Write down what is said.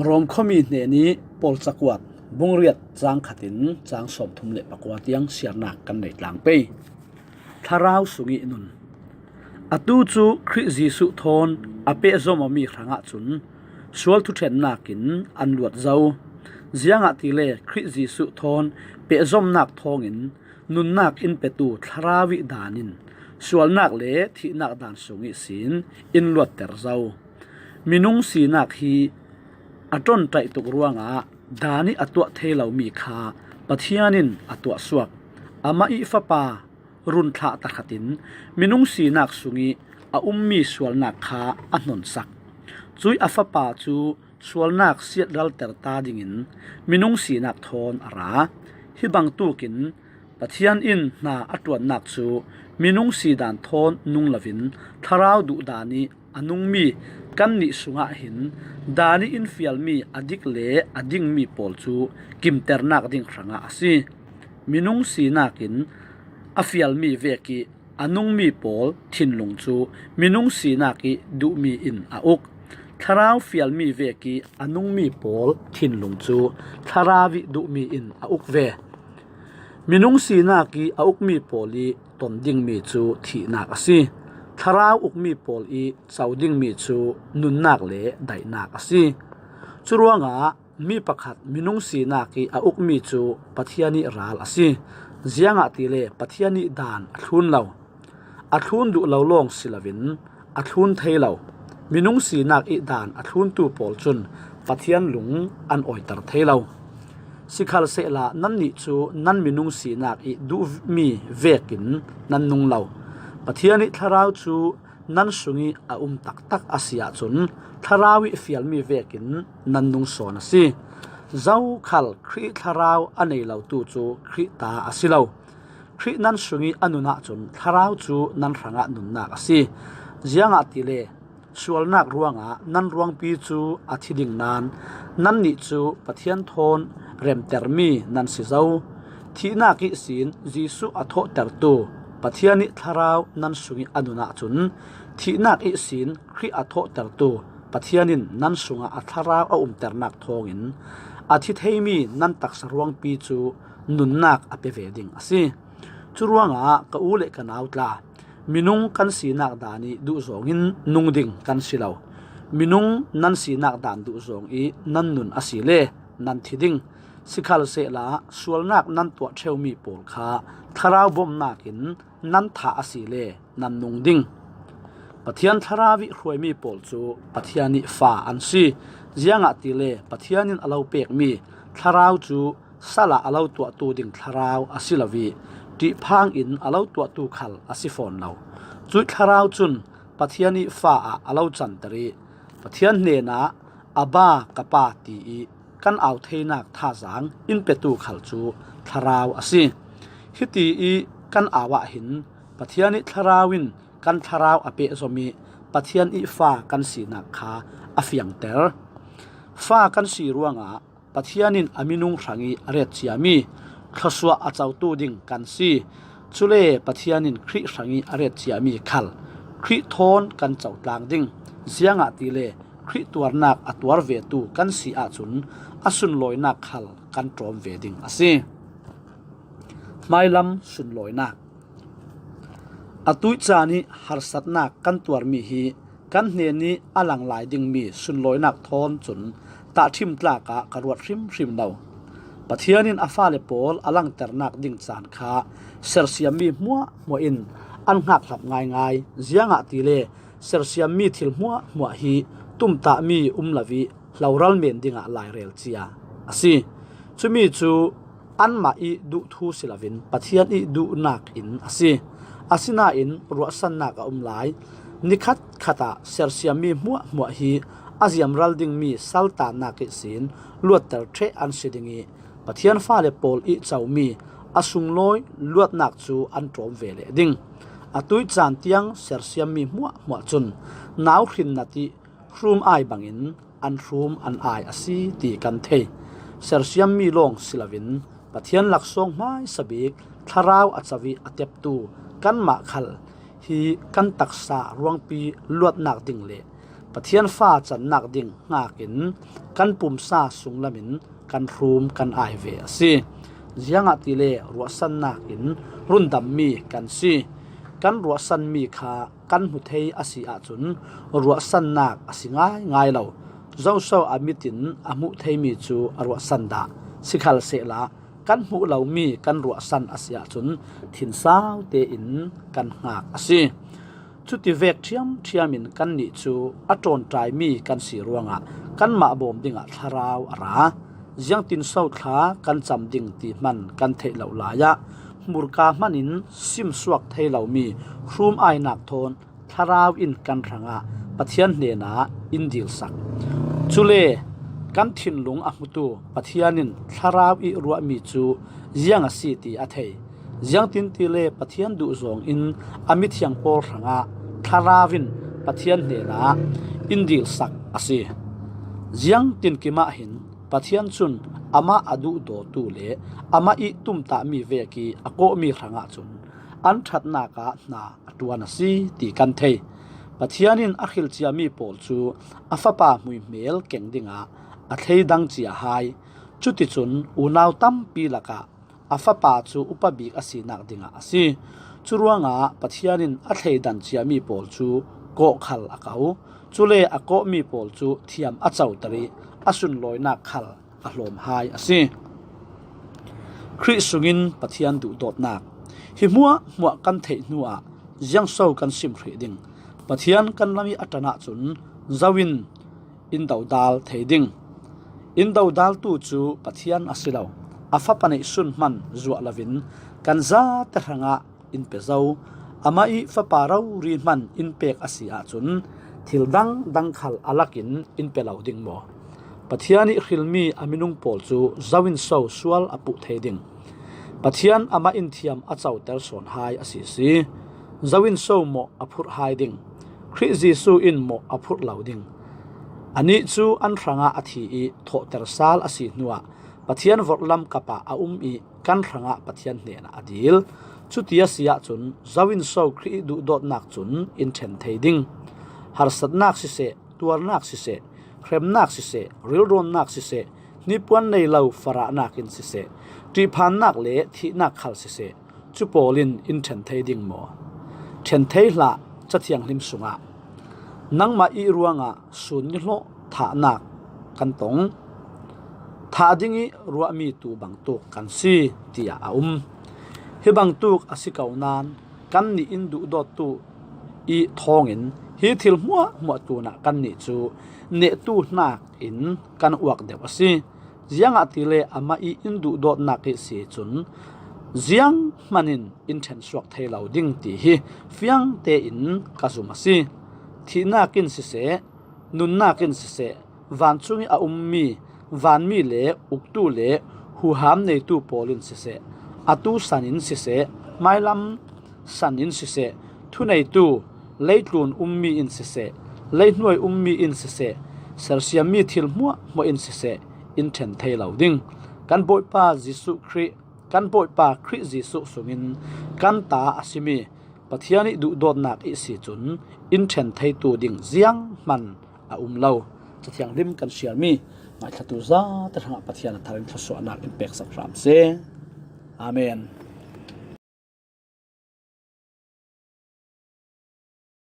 รวมข้อมีเนี่ยนี้ปอลสกวดบงเรียดจางขัดินจางสมทุมเละปกวาดยังเสียหนักกันในหลังไปทาราวสุงินุนอตูจูคริจิสุทอนอเปซอมมีครั้งจุนสวลทุเทนนักินอันลวดเจ้าเสียงอติเลคริจิสุทอนเปซอมนักทองอินนุนนักอินเปตูทาราวิดานินสวลนักเละที่นักดานสุงิสินอินลวดเตอร์เจ้ามินุงสีนักฮีอจนใจตุกรวงอาดานิอตัวเทเหลามีคาปะเทียนินอตัวสวกอามาอิฟปารุนทะตะขตินมินุงสีนักสุงีอามีสวลนักคาอันนนสักจุยอฟปาจูสวลนักเสียดรัลเตอร์ตาดิงินมินุงสีนักทอนอาราฮิบังตูกินปะเทียนอินนาอตัวนักจูมินุงสีดานทอนนุงลวินทาราวดุดานิอนุงมีกันนิสุงะหินดานิอินฟิลมีอดิกเลอดิงมีปอลจูกิมเตอร์นักดิงครั้งอาศีมินุงสีนักินอฟิลมีเวกิอนุงมีปอลทินลงจูมินุงสีนักิดูมีอินอาอุกทาราวฟิลมีเวกิอนุงมีปอลทินลงจูทาราวิดูมีอินอาอุกเวมินุงสีนักิอาอุกมีปอลีตนดิงมีจูที่นักอาศีทาราวอุกมีปอลอีสาวดิ้งมีจูนุนนักเละได้นักสิจรวงอามีประคัดมินุงสีนักอีอาอุกมีจูปัทยานิราลสิเจียงอาติเลปัทยานิดานทุนเหล่าทุนดุเหล่าลงศิลวินทุนเทเหล่ามินุงสีนักอีดานทุนตูปอลจุนปัทยานหลุงอันอ่อยตรเทเหล่าสิขัลเสละนั่นนิจูนั่นมินุงสีนักอีดูมีเวกินนั่นนุงเหล่าปะเทียนิทาราวจูนันสุงีอาตักตักอาเซียจุนทาราวิฟิลมีเวกินนันนุงโซนสิเจ้าขัลคริทาราวอันในเหล่าตูจูคริตาอาศิเหล่าครินันสุงีอนุนาจุนทาราวจูนันรังะนุนนักอาศิเจียงอาติเลสวลนักรวงอานันรวงปีจูอาทิดิงนานนันนิจูปะเทียนทอนเรมเตอร์มีนันสิเจ้าที่นักิสินจิสุอโทเตอร์ตูปัทยานิทาราวนันสุงิอนุนาจุนที่นักอิสินคริอัทโตเตอร์ตูปัทยานินนันสุงอัทาราวเตอร์นักทองอินอาทิเทมีนันตักสรวงปีจูนุนนักอเปเวดิงอสิจรวงกะอูเลกันเอาตลามินุงกันสีนักดานิดูสองอินนุงดิงกันสิเลามินุงนันสีนักดานดูสองอีนันนุนอสิเลนันทิดิงสิขัลเสละสวลนักนันตัวเชวมีปอลคาทาราวบมนักินนันทาอสิเลนันนุงดิงปะเทียนทาราวิรวยมีปอลจูปะเทียนิฟ้าอันซีเจียงอติเลปะเทียนินอลาวเปกมีทาราวจูสละอลาวตัวตูดิงทาราวอสิลวีดิพังอินอลาวตัวตูขัลอสิฟอนเลาจุดทาราวจุนปะเทียนิฟ้าอลาวจันตรีปะเทียนเนนาอบากะปาตีกันเอาเทนักท่าจางอินเปตูขัลจูทาราวอสิฮิตีกันอาวะหินปะเทียนิทาราวินกันทาราวอเปซอมีปะเทียนอิฟ้ากันสีนักขาอฟิยังเตอร์ฟ้ากันสีรวงปะเทียนินอามินุงรังอีเรจิอามีขสวะอาเจ้าตูดิงกันสีจุเลปะเทียนินคริรังอีเรจิอามีขัลคริทอนกันเจ้าตางดิงเสียงติเลคริตัวนักอตัวเวตูกันสีอาจุนอสุนลอยนักขัลกันตรอมเวดิงอสิไม่ลำสุนลอยนักอตุจานิหารสัตนักกันตัวมีฮีกันเนนี้อลังหลายดิงมีสุนลอยนักทอนจุนตาทิมตลากะกรวดริมเดาปะเทียนินอาฟาเลโปลอลังเตอร์นักดิงจานคาเซอร์เซียมีมัวอินอันหักหลับง่ายเจียงติเลเซอร์เซียมีทิลมัวฮีตุมตามีลาวีเหลารัลเมนดิงหลายเรลเจียอสิจุมีจูอันมาอีดูทูสิลาวินปะเทียนอีดูนักอินอสินาอินรัวสันนักหลายนิคัดขตาเซอร์เซียมีมัวฮีอาเซียมรัลดิงมีซัลตานักสินลวดเตอร์เทอันสิดิงีปะเทียนฟ้าเลโปลอีเจ้ามีอาสุงลอยลวดนักจูอันตรอมเวเลดิงอตุยจานเตียงเซอร์เซียมีมัวจุนนาวขินนาติรูมไอบังอินอันรูมอันไออสิตีกันเทเซอร์เซียมีลงสิลาวินปะเทียนหลักทรงไม้สบิกทาราวอัจวีอเตปตูกันมาขัลฮีกันตักษารวงปีลวดนักดิงเลป pathian fa chan nak ding ngakin kan pum sa sung lamin kan room kan ai ve si zianga tile ruasan nakin rundam mi kan si kan ruasan mi kha kan hu thei asi a chun ruasan nak asinga ngai lo zo so amitin amu thei mi chu ruasan da sikhal se la kan mu lo mi kan ruasan asia chun thin sau te in kan ngak asi chuti vek thiamin kan ni chu aton trai mi kan si ruanga kan ma bom dinga tharau ara jiang tin sau thla kan cham ding ti man kan thei lo la ya murka manin sim suak thei lo mi room ai nak thon tharau in kan ranga pathian ne na in dil sak chule kan thin lung a mutu pathianin tharau i ruwa mi chu jiang a si ti a thei jiang tin ti le pathian du zong in amit hiang por ranga tharawin pathian ne na in dil sak asi jiang tin kima hin pathian chun ama adu do tu le ama I tum ta mi ve ki ako mi ranga chun an that na ka na atuana si ti kan thei pathianin akhil chia mi pol chu afapa mui mel keng dinga a thei dang chia hai chuti chun unaw tam pi laka afapa chu upabik asi nak dinga asi churuanga pathianin a thei dan chia mi pol chu ko khal akau chule ako mi pol chu thiam a chau tari asun loina khal a hlom hai asi khri sungin pathian du dot nak hi muwa kan thei nuwa jiang so kan sim khri ding pathian kan lami atana chun zawin in dal thei ding in dal tu chu pathian asilo afa panei sun man zuwa lavin kan za ta ranga in pezau amai fa parau ri man in pek asia chun thildang dang khal alakin in pelau ding mo pathiani khilmi aminung pol chu zawin so sual apu theding pathian ama in thiam achau ter son hai asi si zawin so mo aphur hai ding khri jisu in mo aphur lauding ani chu an ranga athi I tho ter sal asi nuwa pathian vorlam kapa a I kan ranga pathian ne na adil chutia sia chun zawin so khri du dot nak chun in then theding har sat nak si se tuar nak si se khrem nak si se ril ron nak si se nipuan nei lo fara nak in si se tri phan nak le thi nak khal si se chu polin in then thei ding mo then thei hla chathiang hlim sunga nangma I ruanga sun ni hlo tha nak kan tong tha dingi ruwa mi tu bang tuk kan si tia hi bang tuk asikaunan kan ni in du dot tu I thongin hi thil muwa tu na kan ni chu ne tu nak in kan uak deuh asi zianga tile ama I in du dot nak ki si chun ziang manin in then suak theilau ding ti hi fiang te in kasumasi thi nakin si se nun nakin si se van chungi a ummi van mi le uktu le hu ham nei tu polin si se atu sanin si se mailam sanin si se thu nei tu leitlun ummi in si se leitnoi ummi in si se sersiam mi thil mo in si se in then theilau ding kan boy pa jisu khri jisu sungin kan ta asimi pathiani du dot nak I si chun in then thei tu ding ziang man a lo chathiang lim kan sial mi ngai thatu za ta thanga pathian tharin thso anak in pek sak ram se amen